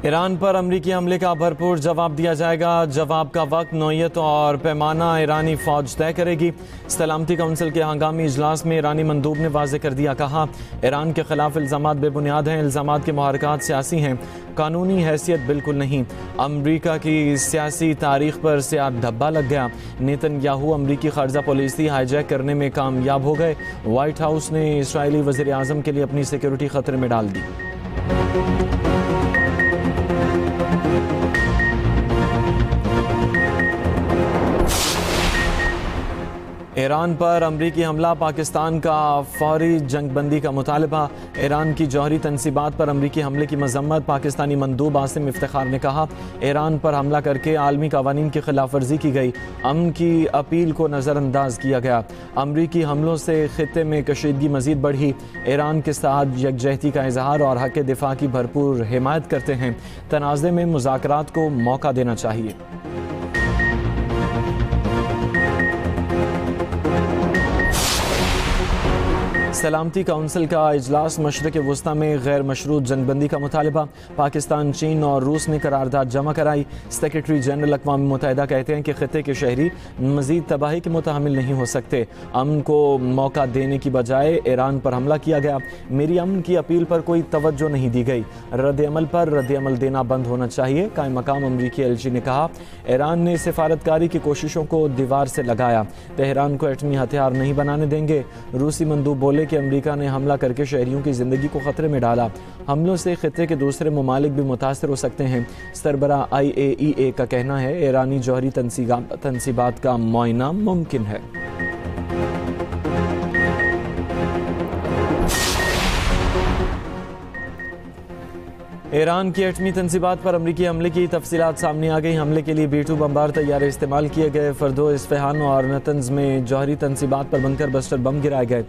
Iran पर अमरीकी हमले का भरपूर जवाब दिया जाएगा। जवाब का वक्त, नौयत और पैमाना ईरानी फौज तय करेगी। सलामती काउंसिल के हंगामी इजलास में ईरानी मंदूब ने वाज़ेह कर दिया, कहा ईरान के खिलाफ इल्ज़ामात बेबुनियाद हैं। इल्ज़ामात के मुहारकात सियासी हैं, कानूनी हैसियत बिल्कुल नहीं। अमरीका की सियासी तारीख पर सियाह धब्बा लग गया। नेतन्याहू अमरीकी खारजा पॉलिसी हाईजैक करने में कामयाब हो गए। वाइट हाउस ने इस्राएली वज़ीर आज़म के लिए अपनी सिक्योरिटी खतरे में डाल दी। ईरान पर अमरीकी हमला, पाकिस्तान का फौरी जंगबंदी का मुतालबा। ईरान की जौहरी तनसीबात पर अमरीकी हमले की मजम्मत। पाकिस्तानी मंदूब आसिम इफ्तिखार ने कहा ईरान पर हमला करके आलमी कवानीन की खिलाफ वर्जी की गई। अमन की अपील को नज़रअंदाज किया गया। अमरीकी हमलों से खित्ते में कशीदगी मजीद बढ़ी। ईरान के साथ यकजहती का इजहार और हक़ दिफा की भरपूर हिमायत करते हैं। तनाज़े में मुज़ाकरात को मौका देना चाहिए। सलामती काउंसिल का इजलास, मशरक़ वस्ता में गैर मशरूत जंगबंदी का मुतालबा। पाकिस्तान, चीन और रूस ने करारदाद जमा कराई। सेक्रेटरी जनरल अक़वाम मुत्तहिदा कहते हैं कि खित्ते के शहरी मज़ीद तबाही के मुतहम्मिल नहीं हो सकते। अमन को मौका देने की बजाय ईरान पर हमला किया गया। मेरी अमन की अपील पर कोई तवज्जो नहीं दी गई। रद्द-ए-अमल पर रद्द-ए-अमल देना बंद होना चाहिए। कायम मकाम अमरीकी एलची ने कहा ईरान ने सिफारतकारी की कोशिशों को दीवार से लगाया। तेहरान को एटमी हथियार नहीं बनाने देंगे। रूसी मंदूब बोले कि अमेरिका ने हमला करके शहरियों की ज़िंदगी को ख़तरे में डाला। हमलों से खित्ते के दूसरे ममालिक भी मुतासर हो सकते हैं। सरबरा IAEA का कहना है ईरानी जौहरी तनसीबात का मुआयना मुमकिन है। ईरान की एटमी तनसीबात पर अमरीकी हमले की तफसीलात सामने आ गई। हमले के लिए B-2 बमबार तैयारे इस्तेमाल किए गए। फर्दो, इस्फहान और नतंज में जौहरी तनसीबात पर बंकर बस्टर बम गिराए गए।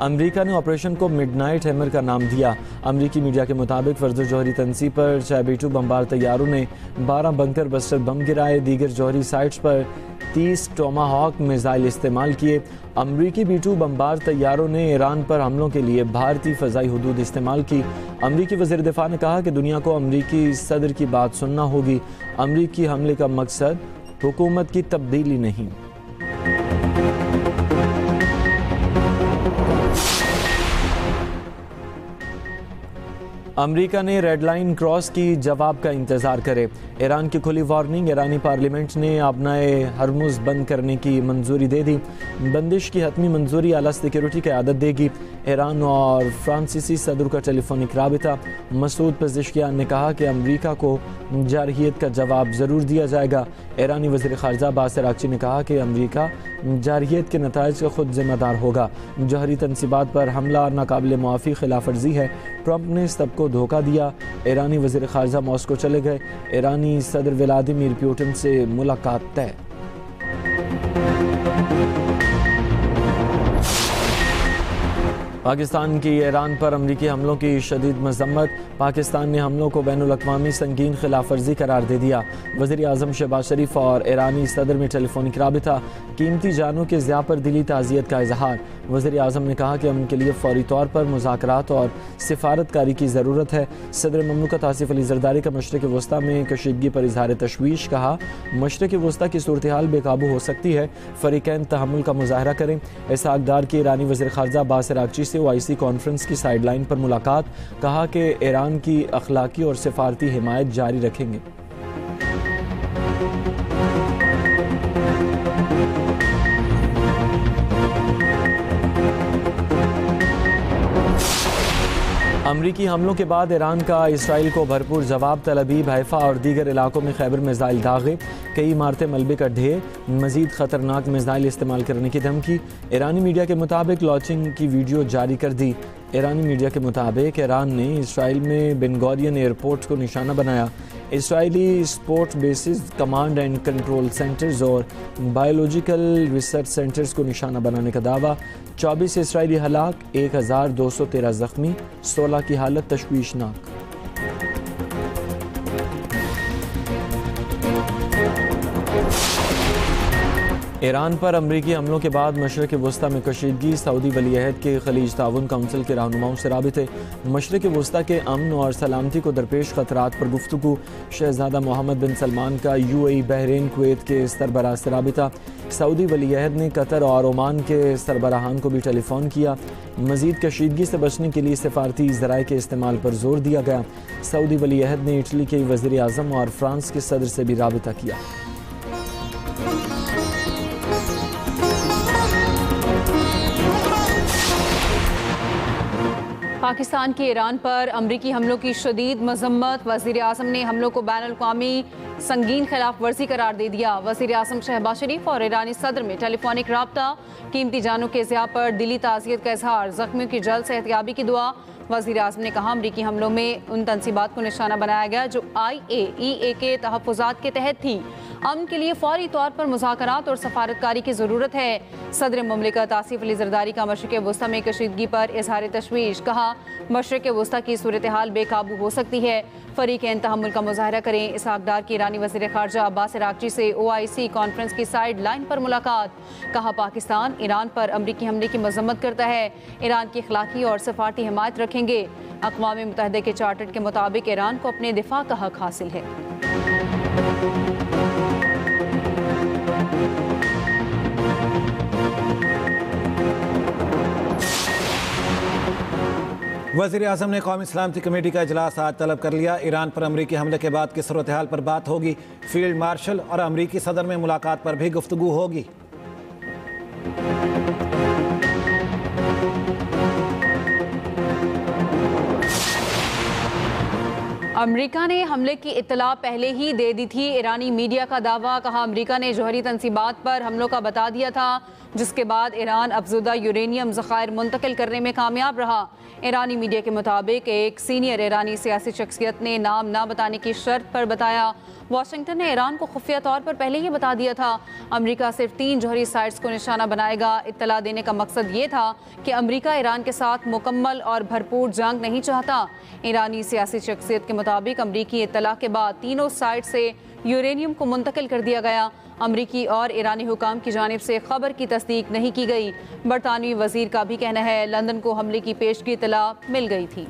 अमरीका ने ऑपरेशन को मिडनाइट हैमर का नाम दिया। अमरीकी मीडिया के मुताबिक फर्दो जौहरी तनसीब पर 6 B-2 बमबार तैयारों ने 12 बंकर बस्टर बम गिराए। दीगर जौहरी साइट्स पर 30 टोमाहॉक मिसाइल इस्तेमाल किए। अमरीकी B-2 बमबार तैयारों ने ईरान पर हमलों के लिए भारतीय फ़ज़ाई हुदूद इस्तेमाल की। अमरीकी वज़ीर दिफा ने कहा कि दुनिया को अमरीकी सदर की बात सुनना होगी। अमरीकी हमले का मकसद हुकूमत की तब्दीली नहीं। अमरीका ने रेड लाइन क्रॉस की, जवाब का इंतज़ार करे। ईरान की खुली वार्निंग। ईरानी पार्लियामेंट ने अपनाए हरमुज़ बंद करने की मंजूरी दे दी। बंदिश की हतमी मंजूरी आला सिक्योरिटी क़यादत देगी। ईरान और फ्रांसीसी सदर का टेलीफोनिक राबिता। मसूद पेज़ेश्कियान ने कहा कि अमरीका को जारहियत का जवाब ज़रूर दिया जाएगा। ईरानी वज़ीर ख़ारजा अब्बास अराग़ची ने कहा कि अमरीका जारहियत के नताइज का खुद जिम्मेदार होगा। जौहरी तनसीबात पर हमला नाकाबिल मुआफ़ी खिलाफ वर्जी है। ट्रंप ने सबको धोखा दिया। ईरानी वज़ीर ख़ारजा मॉस्को चले गए। ईरानी सदर व्लादिमीर पुतिन से मुलाकात तय। पाकिस्तान की ईरान पर अमरीकी हमलों की शदीद मजम्मत। पाकिस्तान ने हमलों को बैनुल-अक़वामी संगीन खिलाफ वर्जी करार दे दिया। वज़ीर आज़म शहबाज शरीफ और ईरानी सदर में टेलीफोनिक राबिता। कीमती जानों के ज़िया पर दिली ताज़ियत का इजहार। वज़ीर आज़म ने कहा कि अमन के लिए फ़ौरी तौर पर मुज़ाकरात और सिफारतकारी की ज़रूरत है। सदर ममलकत आसिफ अली ज़रदारी का मशरक़ वस्ता में कशीदगी पर इजहार तशवीश। कहा मशरक़ वस्ता की सूरत हाल बेकाबू हो सकती है। फ़रीक़ैन तहम्मुल का मुज़ाहरा करें। इसहाक़ डार की ईरानी वज़ीर ख़ारजा अब्बास अराग़ची से OIC कॉन्फ्रेंस की साइडलाइन पर मुलाकात। कहा कि ईरान की अखलाकी और सिफारती हिमायत जारी रखेंगे। अमरीकी हमलों के बाद ईरान का इसराइल को भरपूर जवाब। तल अवीव, हैफा और दीगर इलाकों में खैबर मिसाइल दागे। कई इमारतें मलबे का ढेर। मजीद खतरनाक मिसाइल इस्तेमाल करने की धमकी। ईरानी मीडिया के मुताबिक लॉन्चिंग की वीडियो जारी कर दी। ईरानी मीडिया के मुताबिक ईरान ने इसराइल में बेन गुरियन एयरपोर्ट को निशाना बनाया। Israeli sport basis, command and control centres और बायोलॉजिकल रिसर्च सेंटर्स को निशाना बनाने का दावा। 24 इसराइली हलाक, 1213 ज़ख्मी, 16 की हालत तशवीशनाक। ईरान पर अमरीकी हमलों के बाद मशरक़ वस्ता में कशीदगी, सऊदी वलीअहद के खलीज ताउन काउंसिल के रहनुमाओं से राबिते। मशरक़ वस्ता के अमन और सलामती को दरपेश ख़तरात पर गुफ्तगू। शहज़ादा मोहम्मद बिन सलमान का UAE, बहरीन, कुवैत के सरबराह से राबिता। सऊदी वलीअहद ने कतर और ओमान के सरबराहान को भी टेलीफोन किया। मज़ीद कशीदगी से बचने के लिए सफारती ज़राए के इस्तेमाल पर जोर दिया गया। सऊदी वलीअहद ने इटली के वज़ीर आज़म और फ्रांस के सदर से भी राबिता किया। पाकिस्तान के ईरान पर अमरीकी हमलों की शदीद मजम्मत। वज़ीर आज़म ने हमलों को बैनुल-अक़वामी संगीन खिलाफ वर्जी करार दे दिया। वज़ीर आज़म शहबाज शरीफ और ईरानी सदर में टेलीफोनिक रब्ता। कीमती जानों के ज़िया पर दिली ताज़ियत का इजहार, ज़ख्मियों की जल्द सेहतयाबी की दुआ। वज़ीर आज़म ने कहा अमरीकी हमलों में उन तनसीबात को निशाना बनाया गया जो IAEA के तहफ़्फ़ुज़ात के तहत थी। अमन के लिए फौरी तौर पर मुज़ाकरात और सफारतकारी की ज़रूरत है। सदर मुमलिकत आसिफ अली ज़रदारी का मशरक़ वस्ता में कशीदगी पर इज़हार तशवीश। कहा मशरक़ वस्ता की सूरत हाल बेकाबू हो सकती है, फ़रीक़ैन तहम्मुल का मुज़ाहरा करें। इसहाक़ डार की ईरानी वज़ीर ख़ारजा अब्बास अराग़ची से OIC कॉन्फ्रेंस की साइड लाइन पर मुलाकात। कहा पाकिस्तान ईरान पर अमरीकी हमले की मज़म्मत करता है, ईरान की अखलाकी और सफारती हिमायत रखेंगे। अक़वाम मुत्तहिदा के चार्टर के मुताबिक ईरान को अपने दिफा का हक़ हासिल है। वज़ीर आज़म ने कौमी सलामती कमेटी का इजलास आज तलब कर लिया। ईरान पर अमरीकी हमले के बाद की सूरत हाल पर बात होगी। फील्ड मार्शल और अमरीकी सदर में मुलाकात पर भी गुफ्तगू होगी। अमरीका ने हमले की इत्तला पहले ही दे दी थी। ईरानी मीडिया का दावा। कहा अमरीका ने जौहरी तनसीबात पर हमलों का बता दिया था, जिसके बाद ईरान अफजुदा यूरेनियम ज़खायर मुंतकिल करने में कामयाब रहा। ईरानी मीडिया के मुताबिक एक सीनियर ईरानी सियासी शख्सियत ने नाम ना बताने की शर्त पर बताया वाशिंगटन ने ईरान को खुफिया तौर पर पहले ही बता दिया था अमरीका सिर्फ 3 जौहरी साइट्स को निशाना बनाएगा। इत्तला देने का मकसद ये था कि अमरीका ईरान के साथ मुकम्मल और भरपूर जंग नहीं चाहता। ईरानी सियासी शख्सियत के मुताबिक अमरीकी इत्तला के बाद तीनों साइट से यूरेनियम को मुंतकिल कर दिया गया। अमरीकी और ईरानी हुकाम की जानिब से खबर की तस्दीक नहीं की गई। बरतानवी वजीर का भी कहना है लंदन को हमले की पेशगी इत्तला मिल गई थी।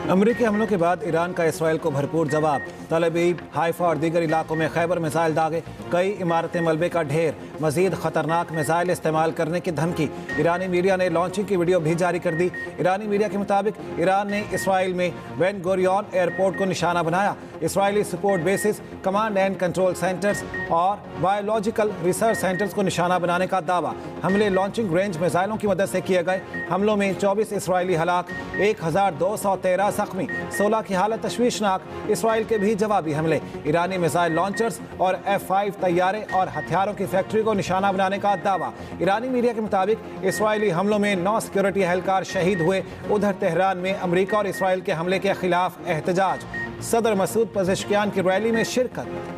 अमरीकी हमलों के बाद ईरान का इसराइल को भरपूर जवाब। तल अवीव, हाइफा और दीगर इलाकों में खैबर मिसाइल दागे, कई इमारतें मलबे का ढेर, मजीद खतरनाक मिसाइल इस्तेमाल करने की धमकी। ईरानी मीडिया ने लॉन्चिंग की वीडियो भी जारी कर दी। ईरानी मीडिया के मुताबिक ईरान ने इसराइल में बेन गुरियन एयरपोर्ट को निशाना बनाया। Israeli support basis, command and control centres और बायोलॉजिकल रिसर्च सेंटर्स को निशाना बनाने का दावा। हमले लॉन्चिंग रेंज मिसाइलों की मदद से किए गए। हमलों में 24 इसराइली हलाक, 1213 जख्मी, 16 की हालत तशवीशनाक। इसराइल के भी जवाबी हमले। ईरानी मिसाइल लॉन्चर्स और F-5 तैयारे और हथियारों की फैक्ट्री को निशाना बनाने का दावा। ईरानी मीडिया के मुताबिक इसराइली हमलों में 9 सिक्योरिटी एहलकार शहीद हुए। उधर तेहरान में अमरीका और इसराइल के हमले के खिलाफ एहतजाज। सदर मसूद पज़ेश्कियान की रैली में शिरकत।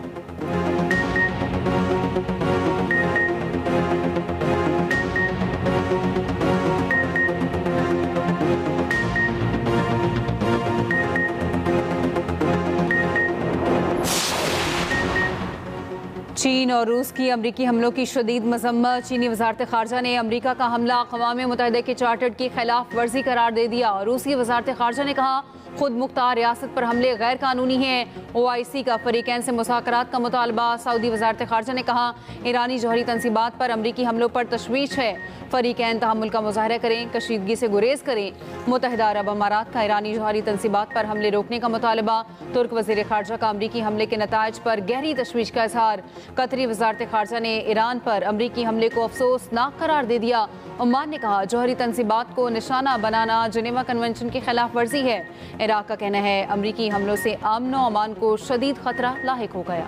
चीन और रूस की अमरीकी हमलों की शदीद मजम्मत। चीनी वजारत खारजा ने अमरीका का हमला अक़वाम मुत्तहिदा के चार्टर की खिलाफ वर्जी करार दे दिया। रूसी वजारत खारजा ने कहा खुद मुख्तार रियासत पर हमले गैर कानूनी हैं। OIC का फ़रीक़ैन से मुज़ाकरात का मुतालबा। सऊदी वजारत खारजा ने कहा ईरानी जौहरी तनसीबात पर अमरीकी हमलों पर तशवीश है। फ़रीक़ैन तहम्मुल का मुज़ाहरा करें, कशीदगी से गुरेज करें। मुत्तहिदा अरब अमारात का ईरानी जौहरी तनसीबात पर हमले रोकने का मुतालबा। तुर्क वज़ीर ख़ारजा का अमरीकी हमले के नताइज पर गहरी तशवीश का इजहार। कतरी वजारत खारजा ने ईरान पर अमरीकी हमले को अफसोसनाक करार दे दिया। ओमान ने कहा जौहरी तनसीबात को निशाना बनाना जिनेवा कन्वेंशन की खिलाफ वर्जी है। इराक का कहना है अमरीकी हमलों से अमन व अमान को शदीद खतरा लाहिक हो गया।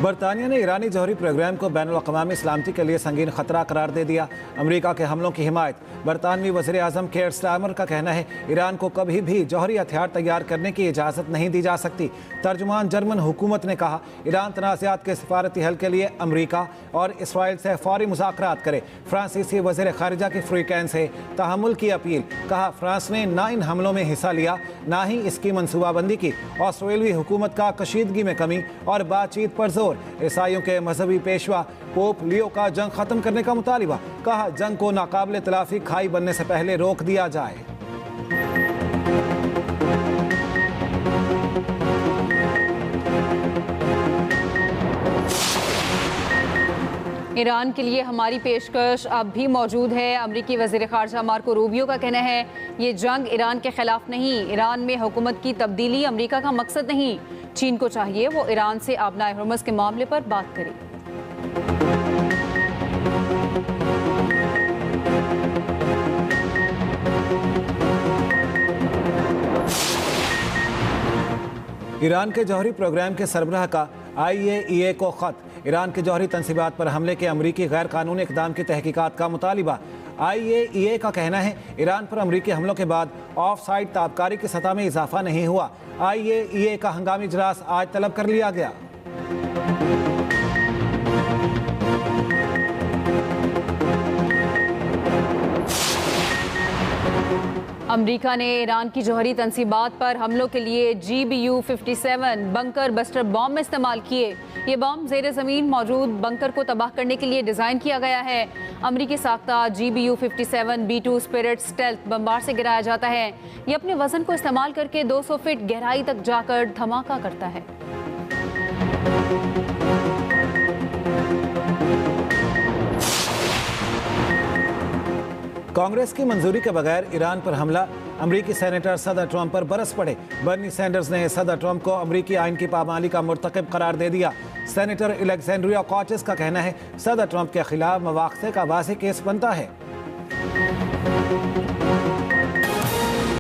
बरतानिया ने ईरानी जौहरी प्रोग्राम को बैनुल-अक़वामी सलामती के लिए संगीन खतरा करार दे दिया। अमेरिका के हमलों की हिमायत। बरतानवी वज़ीर आज़म केयर स्टारमर का कहना है ईरान को कभी भी जौहरी हथियार तैयार करने की इजाज़त नहीं दी जा सकती। तर्जुमान जर्मन हुकूमत ने कहा ईरान तनाज़ात के सिफारती हल के लिए अमेरिका और इसराइल से फौरी मुज़ाकरात करे। फ्रांसीसी वज़ीर ख़ारिजा की फ्रीकैन से तहम्मुल की अपील। कहा फ्रांस ने ना इन हमलों में हिस्सा लिया ना ही इसकी मनसूबाबंदी की। ऑस्ट्रेलियाई हुकूमत का कशीदगी में कमी और बातचीत पर जोर। ईसाइयों के मजहबी पेशवा पोप लियो का जंग खत्म करने का मुतालिबा। कहा जंग को नाकाबिले तलाफी खाई बनने से पहले रोक दिया जाए। ईरान के लिए हमारी पेशकश अब भी मौजूद है। अमरीकी वज़ीर ख़ारिजा मार्को रूबियो का कहना है ये जंग ईरान के खिलाफ नहीं, ईरान में हुकूमत की तब्दीली अमरीका का मकसद नहीं। चीन को चाहिए वो ईरान से आबनाए हुर्मुज़ के मामले पर बात करे। ईरान के जौहरी प्रोग्राम के सरबराह का IAEA को ख़त। ईरान के जौहरी तनसीबात पर हमले के अमरीकी गैर कानूनी इक़दाम की तहकीकात का मुतालिबा। IAEA का कहना है ईरान पर अमरीकी हमलों के बाद ऑफ साइड ताबकारी की सतह में इजाफा नहीं हुआ। IAEA का हंगामी इजलास आज तलब कर लिया गया। अमरीका ने ईरान की जौहरी तनसीबात पर हमलों के लिए GBU-57 बंकर बस्टर बॉम्ब इस्तेमाल किए। ये बॉम्ब ज़ेर ज़मीन मौजूद बंकर को तबाह करने के लिए डिज़ाइन किया गया है। अमरीकी साख्ता GBU-57 B2 spirit stealth bomber से गिराया जाता है। ये अपने वजन को इस्तेमाल करके 200 फीट गहराई तक जाकर धमाका करता है। कांग्रेस की मंजूरी के बगैर ईरान पर हमला। अमरीकी सेनेटर सदर ट्रंप पर बरस पड़े। बर्नी सैंडर्स ने सदर ट्रंप को अमरीकी आइन की पाबंदी का मुर्तकिब करार दे दिया। सेनेटर अलेक्जेंड्रिया कॉचेस का कहना है सदर ट्रंप के खिलाफ मवाक़े का वाज़ेह केस बनता है।